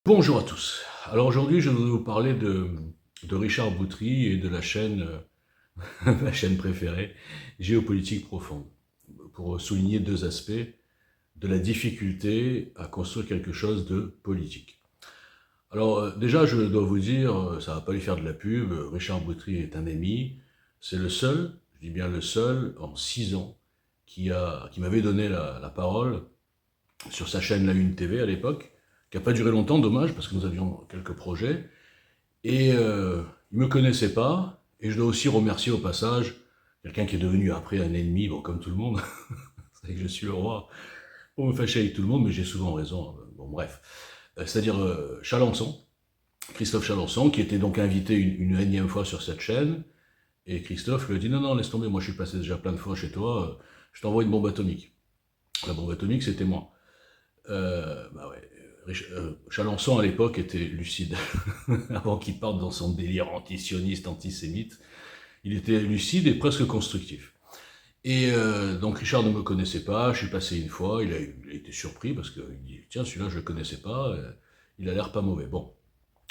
Bonjour à tous. Alors aujourd'hui, je voudrais vous parler de Richard Boutry et de la chaîne, ma chaîne préférée, Géopolitique profonde, pour souligner deux aspects de la difficulté à construire quelque chose de politique. Alors déjà, je dois vous dire, ça va pas lui faire de la pub, Richard Boutry est un ami, c'est le seul, je dis bien le seul, en 6 ans, qui m'avait donné la parole sur sa chaîne La Une TV à l'époque, qui n'a pas duré longtemps, dommage, parce que nous avions quelques projets, et il ne me connaissait pas, et je dois aussi remercier au passage quelqu'un qui est devenu après un ennemi, bon, comme tout le monde, c'est que je suis le roi pour me fâcher avec tout le monde, mais j'ai souvent raison, bon bref. C'est-à-dire Chalençon, Christophe Chalençon, qui était donc invité une énième fois sur cette chaîne, et Christophe lui a dit « Non, non, laisse tomber, moi je suis passé déjà plein de fois chez toi, je t'envoie une bombe atomique. » La bombe atomique, c'était moi. Bah ouais, Chalençon à l'époque était lucide, avant qu'il parte dans son délire antisioniste, antisémite, il était lucide et presque constructif. Et donc Richard ne me connaissait pas, je suis passé une fois, il a été surpris parce qu'il dit tiens celui-là je le connaissais pas, il a l'air pas mauvais. Bon,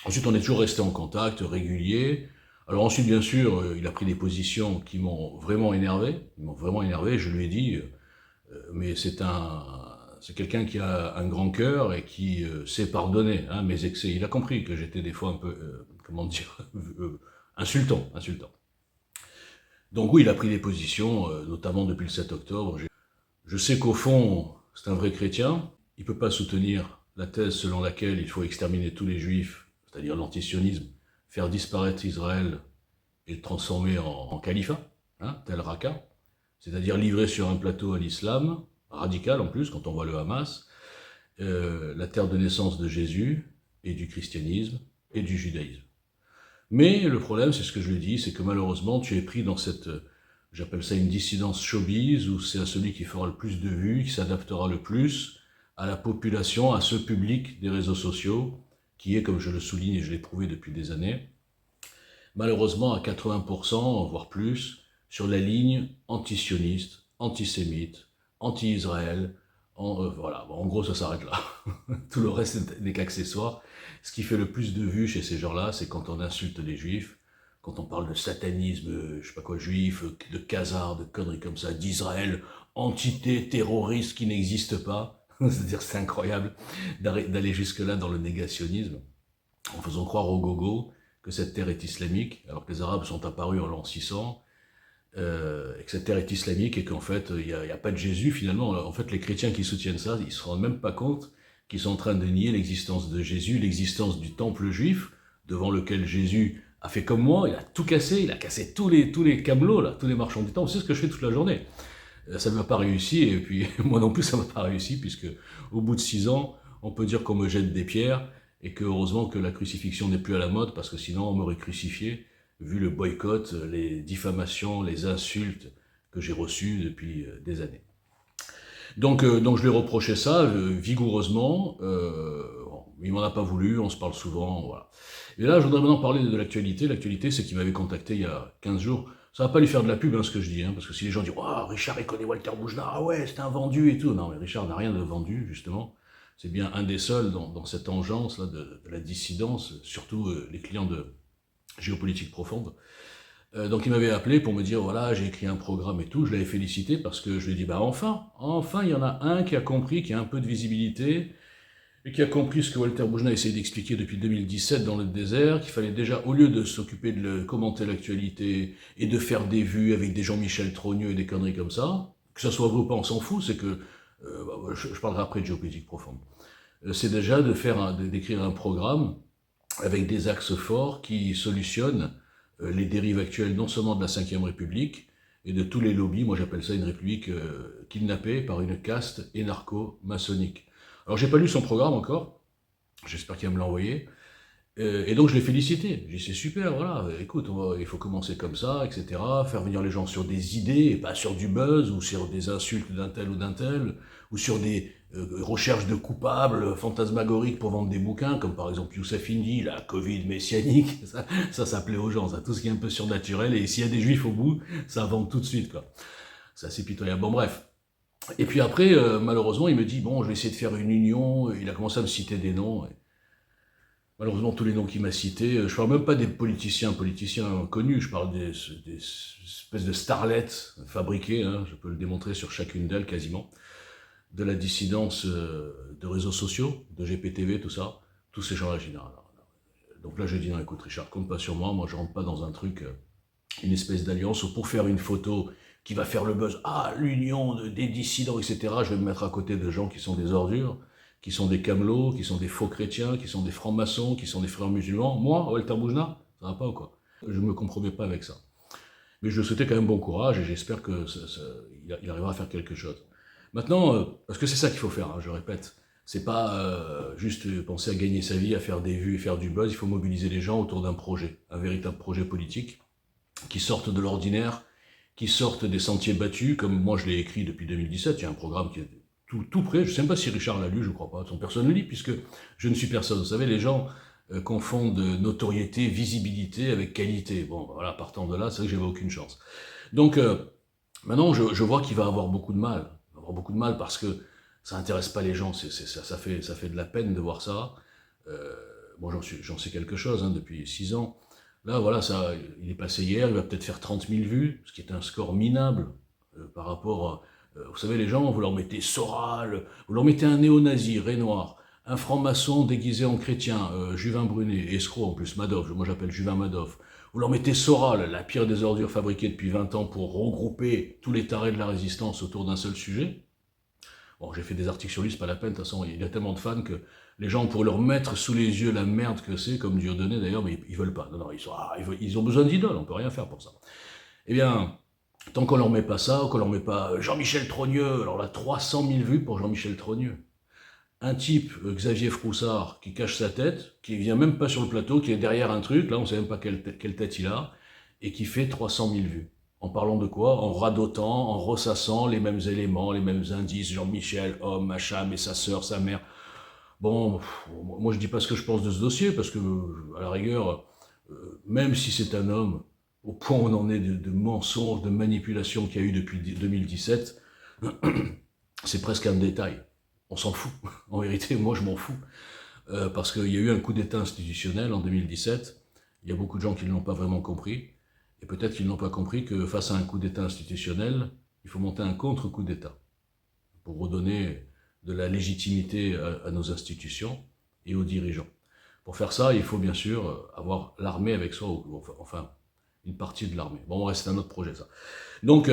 ensuite on est toujours resté en contact régulier. Alors ensuite bien sûr il a pris des positions qui m'ont vraiment énervé, je lui ai dit mais c'est quelqu'un qui a un grand cœur et qui sait pardonner mes excès. Il a compris que j'étais des fois un peu, comment dire, insultant. Donc oui, il a pris des positions, notamment depuis le 7 octobre. Je sais qu'au fond, c'est un vrai chrétien. Il ne peut pas soutenir la thèse selon laquelle il faut exterminer tous les juifs, c'est-à-dire l'antisionisme, faire disparaître Israël et le transformer en califat, tel Raqqa, c'est-à-dire livré sur un plateau à l'islam, radical en plus, quand on voit le Hamas, la terre de naissance de Jésus, et du christianisme, et du judaïsme. Mais le problème, c'est ce que je lui ai dit, c'est que malheureusement, tu es pris dans cette, j'appelle ça une dissidence showbiz, où c'est à celui qui fera le plus de vues, qui s'adaptera le plus à la population, à ce public des réseaux sociaux, qui est, comme je le souligne et je l'ai prouvé depuis des années, malheureusement à 80%, voire plus, sur la ligne antisioniste, antisémite, anti-Israël, voilà, bon, en gros ça s'arrête là. Tout le reste n'est qu'accessoire. Ce qui fait le plus de vues chez ces gens-là, c'est quand on insulte les juifs, quand on parle de satanisme, je sais pas quoi, juif, de khazar, de conneries comme ça, d'Israël, entité terroriste qui n'existe pas. C'est-à-dire c'est incroyable d'aller jusque-là dans le négationnisme, en faisant croire aux gogos que cette terre est islamique, alors que les Arabes sont apparus en l'an 600, et que cette terre est islamique et qu'en fait, il n'y a pas de Jésus finalement. En fait, les chrétiens qui soutiennent ça, ils ne se rendent même pas compte qu'ils sont en train de nier l'existence de Jésus, l'existence du temple juif, devant lequel Jésus a fait comme moi, il a tout cassé, il a cassé tous les camelots, là, tous les marchands du temple. C'est ce que je fais toute la journée. Ça ne m'a pas réussi, et puis moi non plus ça ne m'a pas réussi, puisque au bout de 6 ans, on peut dire qu'on me jette des pierres, et que heureusement que la crucifixion n'est plus à la mode, parce que sinon on m'aurait crucifié, vu le boycott, les diffamations, les insultes que j'ai reçues depuis des années. Donc je lui ai reproché ça vigoureusement, bon, il m'en a pas voulu, on se parle souvent, voilà. Et là, je voudrais maintenant parler de l'actualité. L'actualité, c'est qu'il m'avait contacté il y a 15 jours. Ça va pas lui faire de la pub, ce que je dis, parce que si les gens disent « Oh, Richard, il connaît Walter Boujnah, ah ouais, c'est un vendu et tout », non, mais Richard n'a rien de vendu, justement. C'est bien un des seuls dans cette engeance là, de la dissidence, surtout les clients de Géopolitique profonde. Donc il m'avait appelé pour me dire, voilà, j'ai écrit un programme et tout, je l'avais félicité parce que je lui ai dit, bah enfin, il y en a un qui a compris, qui a un peu de visibilité, et qui a compris ce que Walter Boujnah essayait d'expliquer depuis 2017 dans le désert, qu'il fallait déjà, au lieu de s'occuper de commenter l'actualité et de faire des vues avec des Jean-Michel Trogneux et des conneries comme ça, que ça soit vrai ou pas, on s'en fout, c'est que, je parlerai après de géopolitique profonde, c'est déjà d'écrire un programme avec des axes forts qui solutionnent les dérives actuelles non seulement de la Ve République, et de tous les lobbies, moi j'appelle ça une république kidnappée par une caste énarco-maçonnique. Alors j'ai pas lu son programme encore, j'espère qu'il va me l'envoyer, et donc je l'ai félicité, j'ai dit c'est super, voilà, écoute, il faut commencer comme ça, etc., faire venir les gens sur des idées, et pas sur du buzz, ou sur des insultes d'un tel ou d'un tel, ou sur des recherches de coupables fantasmagoriques pour vendre des bouquins, comme par exemple Youssef Indy, la Covid messianique, ça plaît aux gens, ça, tout ce qui est un peu surnaturel, et s'il y a des juifs au bout, ça vend tout de suite, quoi. c'est assez pitoyable. Bon, bref. Et puis après, malheureusement, il me dit, bon, je vais essayer de faire une union. Il a commencé à me citer des noms. Et malheureusement, tous les noms qu'il m'a cités, je parle même pas des politiciens connus, je parle des espèces de starlets fabriquées, hein, je peux le démontrer sur chacune d'elles quasiment, de la dissidence de réseaux sociaux, de GPTV, tout ça, tous ces gens-là, j'ai dit, non, non, non. Donc là, je dis, non, écoute, Richard, compte pas sur moi, moi je rentre pas dans un truc, une espèce d'alliance, où pour faire une photo qui va faire le buzz, ah, l'union des dissidents, etc., je vais me mettre à côté de gens qui sont des ordures, qui sont des camelots, qui sont des faux chrétiens, qui sont des francs-maçons, qui sont des frères musulmans. Moi, Walter Boujna, ça va pas ou quoi? Je me compromets pas avec ça. Mais je souhaitais quand même bon courage et j'espère qu'il arrivera à faire quelque chose. Maintenant, parce que c'est ça qu'il faut faire, hein, je répète, c'est pas juste penser à gagner sa vie, à faire des vues et faire du buzz, il faut mobiliser les gens autour d'un projet, un véritable projet politique, qui sorte de l'ordinaire, qui sortent des sentiers battus, comme moi je l'ai écrit depuis 2017, il y a un programme qui est tout prêt, je ne sais même pas si Richard l'a lu, je ne crois pas, son personne ne lit, puisque je ne suis personne. Vous savez, les gens confondent notoriété, visibilité avec qualité. Bon, ben voilà, partant de là, c'est vrai que j'avais aucune chance. Donc, maintenant, je vois qu'il va avoir beaucoup de mal. Il va avoir beaucoup de mal parce que ça n'intéresse pas les gens, ça fait de la peine de voir ça. Bon, j'en sais quelque chose, hein, depuis 6 ans. Là, voilà, ça, il est passé hier, il va peut-être faire 30 000 vues, ce qui est un score minable par rapport à... vous savez, les gens, vous leur mettez Soral, vous leur mettez un néo-nazi, Renoir, un franc-maçon déguisé en chrétien, Juvin Brunet, escroc en plus, Madoff, moi j'appelle Juvin Madoff. Vous leur mettez Soral, la pire des ordures fabriquées depuis 20 ans pour regrouper tous les tarés de la résistance autour d'un seul sujet. Bon, j'ai fait des articles sur lui, c'est pas la peine, de toute façon, il y a tellement de fans que les gens pourraient leur mettre sous les yeux la merde que c'est, comme Dieudonné d'ailleurs, mais ils veulent pas. Non, non, ils ont besoin d'idoles, on peut rien faire pour ça. Eh bien, tant qu'on leur met pas ça, qu'on leur met pas Jean-Michel Trogneux, alors là, 300 000 vues pour Jean-Michel Trogneux. Un type, Xavier Froussard, qui cache sa tête, qui vient même pas sur le plateau, qui est derrière un truc, là on sait même pas quelle tête il a, et qui fait 300 000 vues. En parlant de quoi? En radotant, en ressassant les mêmes éléments, les mêmes indices, Jean-Michel, homme, machin, mais sa sœur, sa mère. Bon, moi je dis pas ce que je pense de ce dossier, parce que, à la rigueur, même si c'est un homme, au point où on en est de mensonges, de manipulations qu'il y a eu depuis 2017, c'est presque un détail. On s'en fout. En vérité, moi je m'en fous. Parce qu'il y a eu un coup d'État institutionnel en 2017. Il y a beaucoup de gens qui ne l'ont pas vraiment compris. Et peut-être qu'ils n'ont pas compris que face à un coup d'État institutionnel, il faut monter un contre-coup d'État pour redonner de la légitimité à nos institutions et aux dirigeants. Pour faire ça, il faut bien sûr avoir l'armée avec soi, enfin une partie de l'armée. Bon, c'est un autre projet ça. Donc,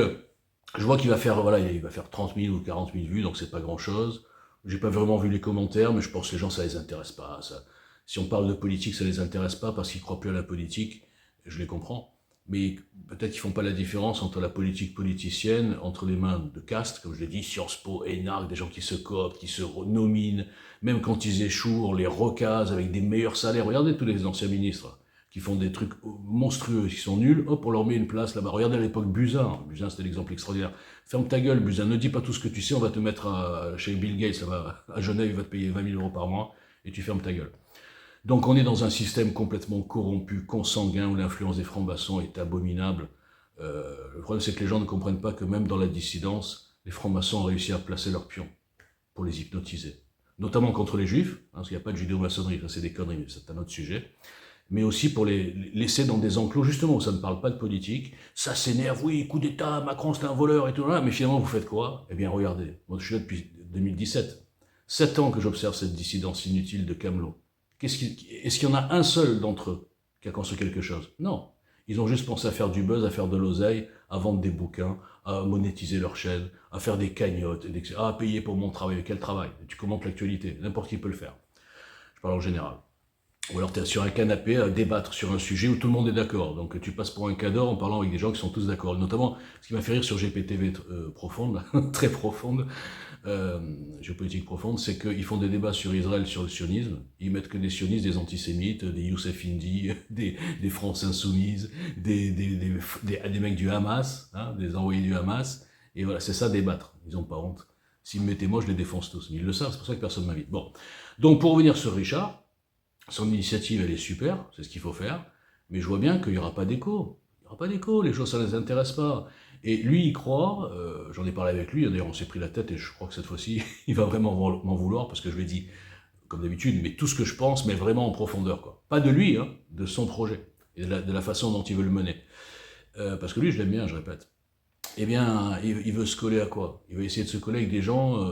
je vois qu'il va faire, voilà, il va faire 30 000 ou 40 000 vues, donc c'est pas grand-chose. J'ai pas vraiment vu les commentaires, mais je pense que les gens, ça les intéresse pas. Ça, si on parle de politique, ça les intéresse pas parce qu'ils croient plus à la politique, je les comprends. Mais peut-être qu'ils font pas la différence entre la politique politicienne, entre les mains de caste, comme je l'ai dit, Sciences Po, ENARC, des gens qui se cooptent, qui se nominent, même quand ils échouent, on les recase avec des meilleurs salaires. Regardez tous les anciens ministres qui font des trucs monstrueux, qui sont nuls, hop, on leur met une place là-bas. Regardez à l'époque Buzyn, Buzyn c'était l'exemple extraordinaire. Ferme ta gueule Buzyn, ne dis pas tout ce que tu sais, on va te mettre chez Bill Gates, à Genève, il va te payer 20 000 € par mois, et tu fermes ta gueule. Donc on est dans un système complètement corrompu, consanguin, où l'influence des francs-maçons est abominable. Le problème c'est que les gens ne comprennent pas que même dans la dissidence, les francs-maçons ont réussi à placer leurs pions pour les hypnotiser. Notamment contre les juifs, hein, parce qu'il n'y a pas de judéo-maçonnerie, ça c'est des conneries, mais c'est un autre sujet. Mais aussi pour les laisser dans des enclos, justement, où ça ne parle pas de politique. Ça s'énerve, oui, coup d'État, Macron c'est un voleur et tout, là, mais finalement vous faites quoi? Eh bien regardez, moi je suis là depuis 2017. 7 ans que j'observe cette dissidence inutile de Camelot. Est-ce qu'il y en a un seul d'entre eux qui a construit quelque chose? Non. Ils ont juste pensé à faire du buzz, à faire de l'oseille, à vendre des bouquins, à monétiser leur chaîne, à faire des cagnottes, à payer pour mon travail. Quel travail? Tu commentes l'actualité, n'importe qui peut le faire. Je parle en général. Ou alors tu es sur un canapé à débattre sur un sujet où tout le monde est d'accord. Donc tu passes pour un cador en parlant avec des gens qui sont tous d'accord. Notamment, ce qui m'a fait rire sur GPTV profonde, très profonde, géopolitique profonde, c'est qu'ils font des débats sur Israël, sur le sionisme. Ils mettent que des sionistes, des antisémites, des Youssef Indy, des France Insoumises, des mecs du Hamas, hein, des envoyés du Hamas. Et voilà, c'est ça débattre. Ils n'ont pas honte. S'ils me mettaient moi, je les défonce tous. Mais ils le savent, c'est pour ça que personne ne m'invite. Bon. Donc pour revenir sur Richard, son initiative, elle est super, c'est ce qu'il faut faire, mais je vois bien qu'il n'y aura pas d'écho. Il n'y aura pas d'écho, les choses, ça ne les intéresse pas. Et lui, il croit, j'en ai parlé avec lui, d'ailleurs on s'est pris la tête et je crois que cette fois-ci, il va vraiment m'en vouloir parce que je lui ai dit, comme d'habitude, mais tout ce que je pense, mais vraiment en profondeur, quoi. Pas de lui, hein, de son projet et de la façon dont il veut le mener. Parce que lui, je l'aime bien, je répète. Eh bien, il veut se coller à quoi? Il veut essayer de se coller avec des gens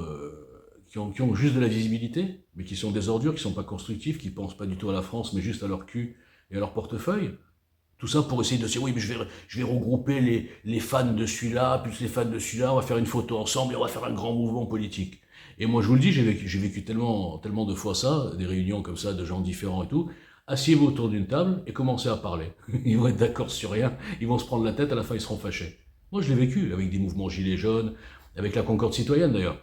qui ont juste de la visibilité, mais qui sont des ordures, qui sont pas constructifs, qui pensent pas du tout à la France, mais juste à leur cul et à leur portefeuille. Tout ça pour essayer de se dire, oui, mais je vais regrouper les fans de celui-là, plus les fans de celui-là, on va faire une photo ensemble et on va faire un grand mouvement politique. Et moi, je vous le dis, j'ai vécu tellement, tellement de fois ça, des réunions comme ça, de gens différents et tout. Asseyez-vous autour d'une table et commencez à parler. Ils vont être d'accord sur rien, ils vont se prendre la tête, à la fin ils seront fâchés. Moi, je l'ai vécu avec des mouvements gilets jaunes, avec la Concorde citoyenne d'ailleurs.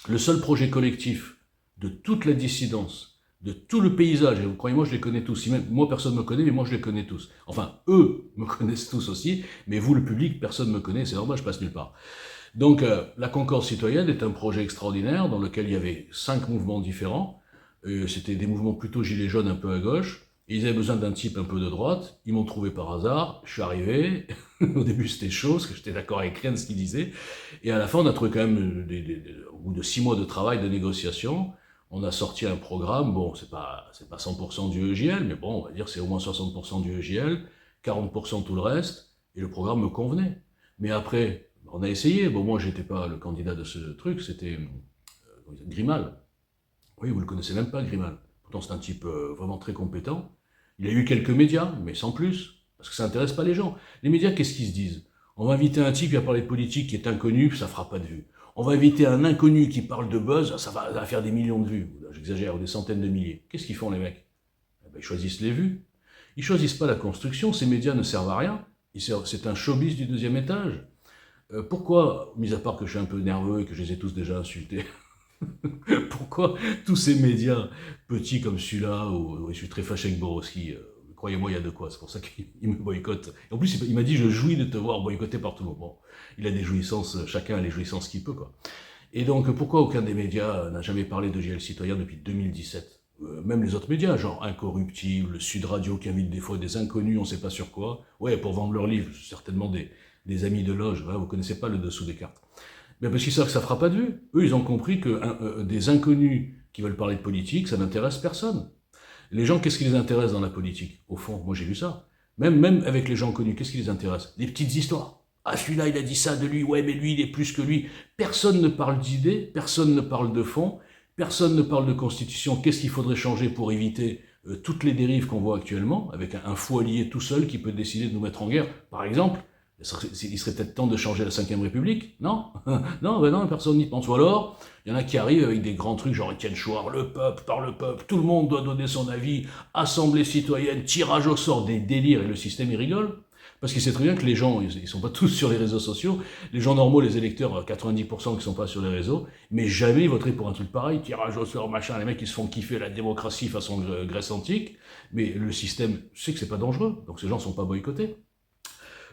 Le seul projet collectif de toute la dissidence, de tout le paysage, et vous croyez-moi, je les connais tous. Si même, moi, personne ne me connaît, mais moi, je les connais tous. Enfin, eux me connaissent tous aussi, mais vous, le public, personne ne me connaît, c'est normal, je passe nulle part. Donc, la Concorde citoyenne est un projet extraordinaire dans lequel il y avait 5 mouvements différents. C'était des mouvements plutôt gilets jaunes, un peu à gauche. Et ils avaient besoin d'un type un peu de droite. Ils m'ont trouvé par hasard. Je suis arrivé. Au début, c'était chaud, parce que j'étais d'accord avec rien de ce qu'ils disaient. Et à la fin, on a trouvé quand même, au bout de 6 mois de travail, de négociation, on a sorti un programme. Bon, c'est pas 100% du EJL, mais bon, on va dire c'est au moins 60% du EJL, 40% tout le reste. Et le programme me convenait. Mais après, on a essayé. Bon, moi, j'étais pas le candidat de ce truc, c'était Grimal. Oui, vous le connaissez même pas, Grimal. Pourtant, c'est un type vraiment très compétent. Il a eu quelques médias, mais sans plus, parce que ça n'intéresse pas les gens. Les médias, qu'est-ce qu'ils se disent? On va inviter un type qui va parler de politique qui est inconnu, ça fera pas de vues. On va inviter un inconnu qui parle de buzz, ça va faire des millions de vues. J'exagère, ou des centaines de milliers. Qu'est-ce qu'ils font, les mecs? Eh ben, ils choisissent les vues. Ils choisissent pas la construction, ces médias ne servent à rien. C'est un showbiz du deuxième étage. Pourquoi, mis à part que je suis un peu nerveux et que je les ai tous déjà insultés, pourquoi tous ces médias petits comme celui-là, où je suis très fâché avec Borowski, croyez-moi, il y a de quoi, c'est pour ça qu'il me boycotte. Et en plus, il m'a dit, je jouis de te voir boycotter par tout le monde. Bon, il a des jouissances, chacun a les jouissances qu'il peut, quoi. Et donc, pourquoi aucun des médias n'a jamais parlé de GL Citoyen depuis 2017? Même les autres médias, genre Incorruptible, Sud Radio qui invite des fois des inconnus, on ne sait pas sur quoi. Ouais, pour vendre leurs livres, certainement des amis de loge, ouais, vous connaissez pas le dessous des cartes. Mais parce qu'ils savent que ça fera pas de vue. Eux, ils ont compris que des inconnus qui veulent parler de politique, ça n'intéresse personne. Les gens, qu'est-ce qui les intéresse dans la politique? Au fond, moi j'ai vu ça. Même avec les gens connus, qu'est-ce qui les intéresse? Des petites histoires. Ah, celui-là, il a dit ça de lui, ouais, mais lui, il est plus que lui. Personne ne parle d'idées, personne ne parle de fond, personne ne parle de constitution. Qu'est-ce qu'il faudrait changer pour éviter toutes les dérives qu'on voit actuellement, avec un fou allié tout seul qui peut décider de nous mettre en guerre, par exemple? Il serait peut-être temps de changer la 5ème République, non? Non, ben non, personne n'y pense. Ou alors, il y en a qui arrivent avec des grands trucs, genre Étienne Chouard, le peuple, par le peuple, tout le monde doit donner son avis, assemblée citoyenne, tirage au sort, des délires, et le système, il rigole. Parce qu'il sait très bien que les gens, ils sont pas tous sur les réseaux sociaux, les gens normaux, les électeurs, 90% qui sont pas sur les réseaux, mais jamais ils voteraient pour un truc pareil, tirage au sort, machin, les mecs ils se font kiffer la démocratie façon Grèce antique, mais le système sait que c'est pas dangereux, donc ces gens sont pas boycottés.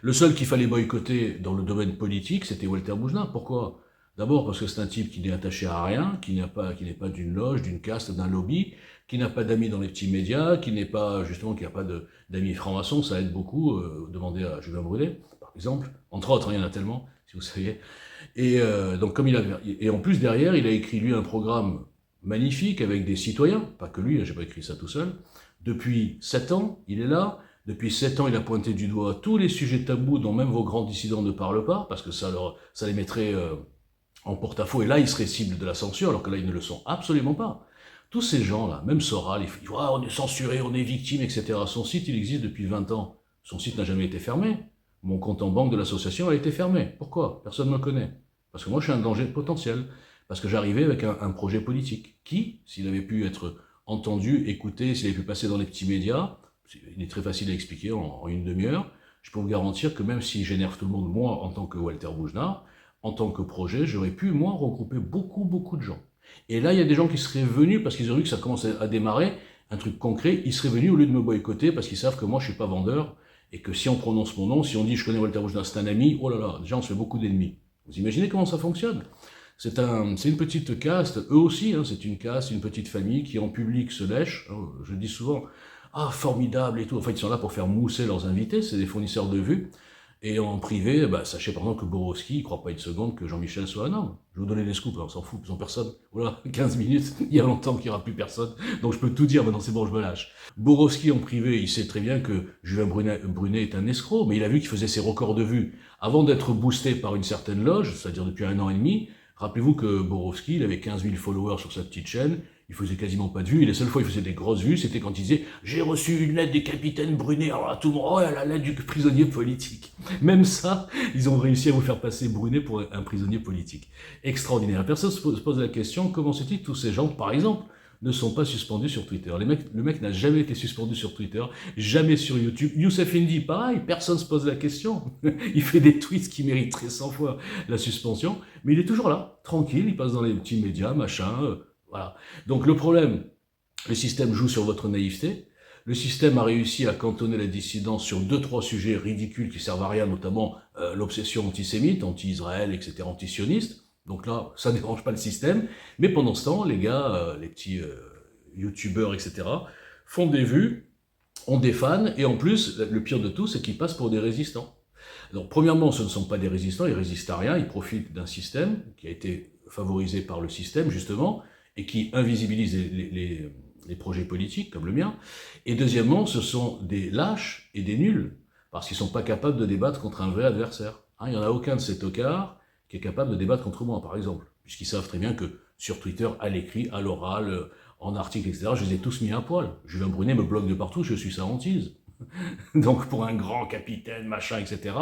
Le seul qu'il fallait boycotter dans le domaine politique, c'était Walter Boujna. Pourquoi? D'abord parce que c'est un type qui n'est attaché à rien, qui n'est pas d'une loge, d'une caste, d'un lobby, qui n'a pas d'amis dans les petits médias, qui n'a pas d'amis francs-maçons, ça aide beaucoup. Demandez à Julien Brunet, par exemple. Entre autres, il y en a tellement, si vous saviez. Et donc et en plus derrière, il a écrit lui un programme magnifique avec des citoyens, pas que lui, j'ai pas écrit ça tout seul. Depuis 7 ans, il est là. Depuis 7 ans, il a pointé du doigt tous les sujets tabous dont même vos grands dissidents ne parlent pas, parce que ça les mettrait en porte-à-faux, et là, ils seraient cibles de la censure, alors que là, ils ne le sont absolument pas. Tous ces gens-là, même Soral, ils disent ah, on est censuré, on est victime, etc. Son site, il existe depuis 20 ans. Son site n'a jamais été fermé. Mon compte en banque de l'association a été fermé. Pourquoi? Personne ne me connaît. Parce que moi, je suis un danger potentiel. Parce que j'arrivais avec un projet politique qui, s'il avait pu être entendu, écouté, s'il avait pu passer dans les petits médias, il est très facile à expliquer en une demi-heure. Je peux vous garantir que même si j'énerve tout le monde, moi, en tant que Walter Boujna, en tant que projet, j'aurais pu, moi, regrouper beaucoup de gens. Et là, il y a des gens qui seraient venus, parce qu'ils ont vu que ça commence à démarrer, un truc concret, ils seraient venus au lieu de me boycotter, parce qu'ils savent que moi, je suis pas vendeur, et que si on prononce mon nom, si on dit je connais Walter Boujna, c'est un ami, oh là là, déjà on se fait beaucoup d'ennemis. Vous imaginez comment ça fonctionne? C'est une petite caste, eux aussi, hein, c'est une caste, une petite famille qui en public se lèche. Je dis souvent, ah, formidable et tout. En fait, ils sont là pour faire mousser leurs invités, c'est des fournisseurs de vues. Et en privé, bah, sachez par exemple que Borowski, il ne croit pas une seconde que Jean-Michel soit un homme. Je vais vous donner les scoops, on s'en fout, ils sont personne. Voilà, 15 minutes, il y a longtemps qu'il n'y aura plus personne. Donc je peux tout dire, maintenant c'est bon, je me lâche. Borowski en privé, il sait très bien que Julien Brunet est un escroc, mais il a vu qu'il faisait ses records de vues avant d'être boosté par une certaine loge, c'est-à-dire depuis 1 an et demi. Rappelez-vous que Borowski, il avait 15 000 followers sur sa petite chaîne, il faisait quasiment pas de vues, et les seules fois où il faisait des grosses vues, c'était quand il disait « J'ai reçu une lettre des capitaines Brunet », alors là, tout le monde « Oh, la lettre du prisonnier politique ». Même ça, ils ont réussi à vous faire passer Brunet pour un prisonnier politique. Extraordinaire. Personne se pose la question, comment se dit que tous ces gens, par exemple, ne sont pas suspendus sur Twitter. Le mec n'a jamais été suspendu sur Twitter, jamais sur YouTube. Youssef Indy, pareil, personne ne se pose la question. Il fait des tweets qui mériteraient 100 fois la suspension, mais il est toujours là, tranquille, il passe dans les petits médias, machin, voilà. Donc le problème, le système joue sur votre naïveté. Le système a réussi à cantonner la dissidence sur 2-3 sujets ridicules qui servent à rien, notamment l'obsession antisémite, anti-Israël, etc., anti-sioniste. Donc là, ça ne dérange pas le système. Mais pendant ce temps, les gars, les petits youtubeurs, etc., font des vues, ont des fans, et en plus, le pire de tout, c'est qu'ils passent pour des résistants. Donc premièrement, ce ne sont pas des résistants, ils résistent à rien, ils profitent d'un système qui a été favorisé par le système, justement, et qui invisibilise les projets politiques, comme le mien. Et deuxièmement, ce sont des lâches et des nuls, parce qu'ils ne sont pas capables de débattre contre un vrai adversaire. Hein, il n'y en a aucun de ces tocards qui est capable de débattre contre moi, par exemple, puisqu'ils savent très bien que sur Twitter, à l'écrit, à l'oral, en article, etc., je les ai tous mis à poil. Julien Brunet me bloque de partout, je suis sa hantise. Donc pour un grand capitaine, machin, etc.,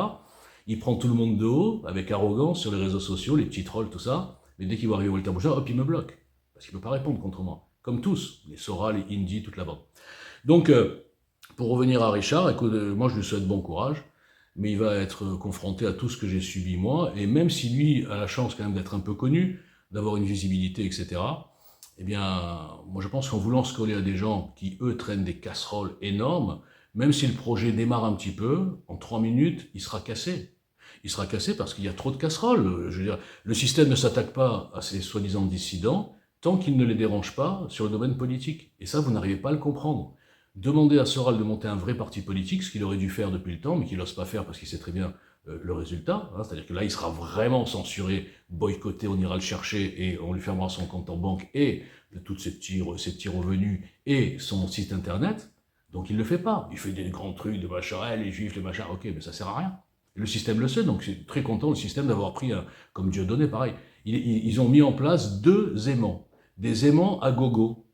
il prend tout le monde de haut, avec arrogance, sur les réseaux sociaux, les petits trolls, tout ça, mais dès qu'il voit arriver Walter Bouchard, hop, il me bloque. Parce qu'il ne peut pas répondre contre moi. Comme tous, les Sora, les Indy, toute la bande. Donc, pour revenir à Richard, écoute, moi je lui souhaite bon courage, mais il va être confronté à tout ce que j'ai subi moi, et même si lui a la chance quand même d'être un peu connu, d'avoir une visibilité, etc., eh bien, moi je pense qu'en voulant se coller à des gens qui, eux, traînent des casseroles énormes, même si le projet démarre un petit peu, en 3 minutes, il sera cassé. Il sera cassé parce qu'il y a trop de casseroles. Je veux dire, le système ne s'attaque pas à ces soi-disant dissidents tant qu'il ne les dérange pas sur le domaine politique. Et ça, vous n'arrivez pas à le comprendre. Demandez à Soral de monter un vrai parti politique, ce qu'il aurait dû faire depuis le temps, mais qu'il n'ose pas faire parce qu'il sait très bien le résultat. Hein, c'est-à-dire que là, il sera vraiment censuré, boycotté, on ira le chercher et on lui fermera son compte en banque et de tous ses petits revenus et son site internet. Donc il ne le fait pas. Il fait des grands trucs de machin, les juifs, les machins, ok, mais ça sert à rien. Et le système le sait, donc c'est très content le système d'avoir pris, comme Dieudonné, pareil. Ils ont mis en place 2 aimants, des aimants à gogo,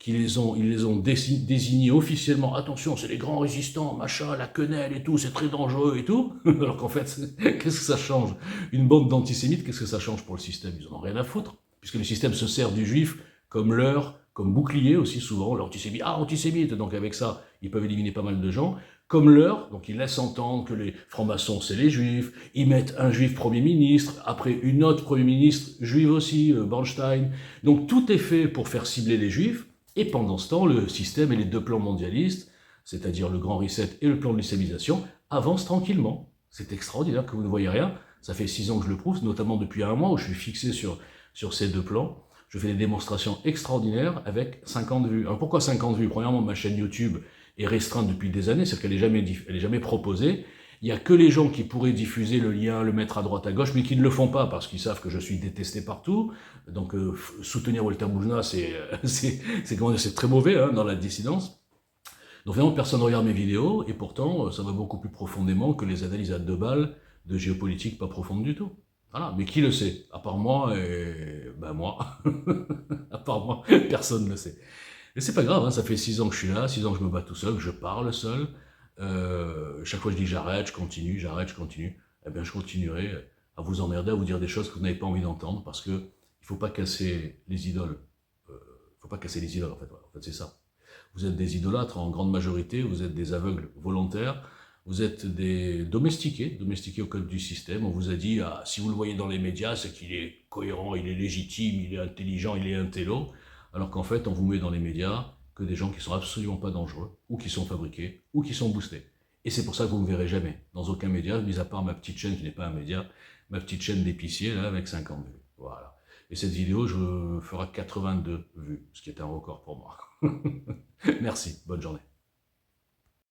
ils les ont désignés officiellement. Attention, c'est les grands résistants, machin, la quenelle et tout, c'est très dangereux et tout. Alors qu'en fait, qu'est-ce que ça change? Une bande d'antisémites, qu'est-ce que ça change pour le système? Ils en ont rien à foutre, puisque le système se sert du juif comme leurre, comme bouclier aussi souvent, l'antisémite, ah antisémite, donc avec ça, ils peuvent éliminer pas mal de gens, comme leurre, donc ils laissent entendre que les francs-maçons c'est les juifs, ils mettent un juif Premier ministre, après une autre Premier ministre juive aussi, Bernstein, donc tout est fait pour faire cibler les juifs, et pendant ce temps, le système et les 2 plans mondialistes, c'est-à-dire le grand reset et le plan de l'islamisation, avancent tranquillement. C'est extraordinaire que vous ne voyez rien, ça fait 6 ans que je le prouve, notamment depuis 1 mois où je suis fixé sur ces 2 plans. Je fais des démonstrations extraordinaires avec 50 vues. Alors pourquoi 50 vues? Premièrement, ma chaîne YouTube est restreinte depuis des années, c'est qu'elle n'est jamais proposée. Il n'y a que les gens qui pourraient diffuser le lien, le mettre à droite, à gauche, mais qui ne le font pas parce qu'ils savent que je suis détesté partout. Donc soutenir Walter Boujna, c'est très mauvais hein, dans la dissidence. Donc vraiment, personne ne regarde mes vidéos, et pourtant, ça va beaucoup plus profondément que les analyses à 2 balles de géopolitique pas profonde du tout. Voilà, mais qui le sait? À part moi, et ben moi. À part moi, personne ne le sait. Et c'est pas grave, hein, ça fait 6 ans que je suis là, 6 ans que je me bats tout seul, que je parle seul. Chaque fois je dis j'arrête, je continue, j'arrête, je continue. Eh bien je continuerai à vous emmerder, à vous dire des choses que vous n'avez pas envie d'entendre, parce que il faut pas casser les idoles. Il faut pas casser les idoles, en fait. Voilà. En fait, c'est ça. Vous êtes des idolâtres en grande majorité, vous êtes des aveugles volontaires, vous êtes des domestiqués au code du système. On vous a dit, ah, si vous le voyez dans les médias, c'est qu'il est cohérent, il est légitime, il est intelligent, il est intello, alors qu'en fait, on vous met dans les médias que des gens qui sont absolument pas dangereux, ou qui sont fabriqués, ou qui sont boostés. Et c'est pour ça que vous ne me verrez jamais dans aucun média, mis à part ma petite chaîne qui n'est pas un média, ma petite chaîne d'épicier, là, avec 50 vues. Voilà. Et cette vidéo, je ferai 82 vues, ce qui est un record pour moi. Merci, bonne journée.